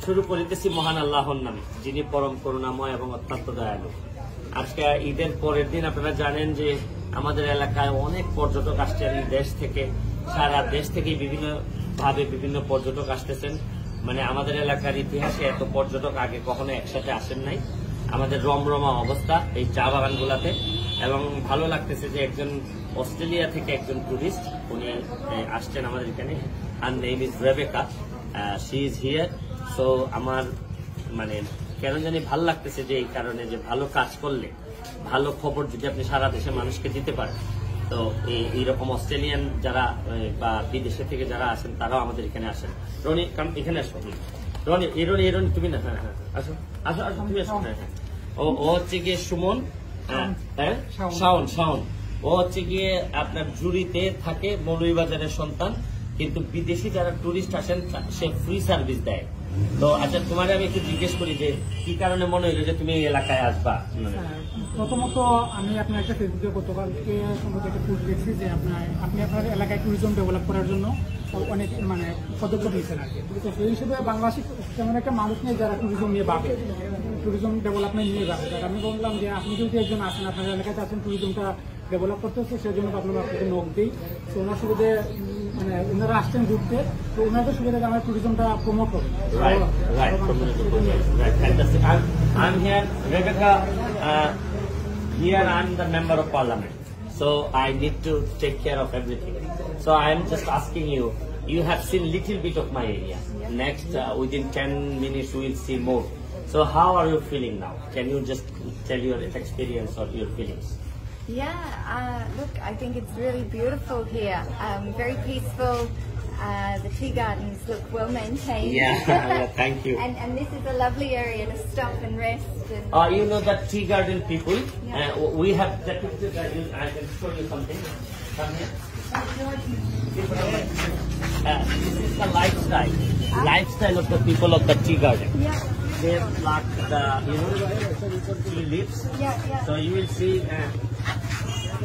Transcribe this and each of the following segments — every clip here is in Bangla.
শুরু করিতেছি মহান আল্লাহর নামে, যিনি পরম করুণাময় এবং অত্যন্ত দয়ালু। আজকে ঈদের পরের দিন আপনারা জানেন যে আমাদের এলাকায় অনেক পর্যটক আসছেন দেশ থেকে, সারা দেশ থেকে বিভিন্ন ভাবে বিভিন্ন পর্যটক আসতেছেন। মানে আমাদের এলাকার ইতিহাসে এত পর্যটক আগে কখনো একসাথে আসেন নাই। আমাদের রমরমা অবস্থা এই চা বাগানগুলাতে, এবং ভালো লাগতেছে যে একজন অস্ট্রেলিয়া থেকে একজন টুরিস্ট উনি আসছেন আমাদের এখানে। আর name is Rebecca, she is here. So আমার মানে কেন জানি ভালো লাগতেছে যে এই কারণে যে ভালো কাজ করলে ভালো খবর যদি আপনি সারা দেশের মানুষকে দিতে পারেন, তো এইরকম অস্ট্রেলিয়ান যারা বা বিদেশে থেকে যারা আসেন তারাও আমাদের এখানে আসেন। রনি এখানে আসো, রনি রনি তুমি না, হ্যাঁ হ্যাঁ আসো আসো আসো তুমি আসো। হ্যাঁ হ্যাঁ ও হচ্ছে গিয়ে সুমন, হ্যাঁ শাওন শাওন। ও হচ্ছে গিয়ে আপনার জুরিতে থাকে, মৌলভীবাজারের সন্তান, কিন্তু বিদেশি যারা টুরিস্ট আসেন সে ফ্রি সার্ভিস দেয়। তো আচ্ছা তোমার আমি একটু জিজ্ঞেস করি যে কি কারণে মনে হইলো যে তুমি এই এলাকায় আসবা? প্রথমত আমি আপনার একটা ফেসবুকে গতকালকে সম্ভবত একটা পোস্ট দেখছি যে আপনি আপনার এলাকায় ট্যুরিজম ডেভেলপ করার জন্য অনেক মানে পদক্ষেপ নিয়েছেন আর কি। তো সেই হিসেবে বাংলাদেশি তেমন একটা মানুষ নেই যারা ট্যুরিজম নিয়ে ভাবে, ট্যুরিজম ডেভেলপমেন্ট নিয়ে ভাবে। আমি বললাম যে আপনি যদি একজন আসেন, আপনার এলাকায় আছেন, ট্যুরিজমটা ডেভেলপ করতে হচ্ছে, সেই জন্য আপনাকে নক দিই। তো ওনার সুবিধে মানে ওনারা আসছেন ঘুরতে, তো ওনাদের সুবিধাতে আমার ট্যুরিজমটা প্রমোট হবে। I'm here, Rebecca. Here I'm the member of parliament, so I need to take care of everything. So I am just asking you. You have seen little bit of my area. Next, within 10 minutes, we will see more. So how are you feeling now? Can you just tell your experience or your feelings? Yeah, look, I think it's really beautiful here. Very peaceful. The tea gardens look well maintained. Yeah, thank you. And this is a lovely area to stop and rest. You know that tea garden people. We have the tea garden. I can show you something. Come here. This is the lifestyle of the people of the tea garden. Yeah. They pluck the tea leaves. Yeah. So you will see.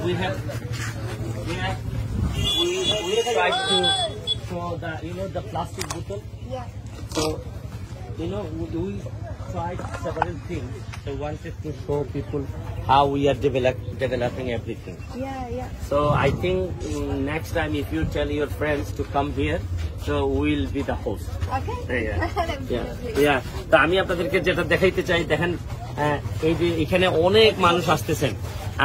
We try to show the plastic bottle. Yeah. So we tried several things. So wanted to show people how we are developing everything. Yeah. So I think next time if you tell your friends to come here, so we'll be the host. Okay. Yeah. তো আমি আপনাদেরকে যেটা দেখাইতে চাই, দেখেন এই যে এখানে অনেক মানুষ আসতেছেন,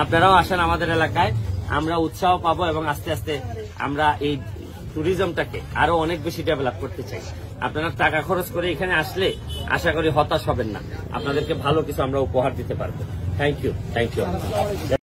আপনারাও আসেন আমাদের এলাকায়, আমরা উৎসাহ পাবো এবং আস্তে আস্তে আমরা এই ট্যুরিজমটাকে আরো অনেক বেশি ডেভেলপ করতে চাই। আপনারা টাকা খরচ করে এখানে আসলে আশা করি হতাশ হবেন না, আপনাদেরকে ভালো কিছু আমরা উপহার দিতে পারবো। Thank you.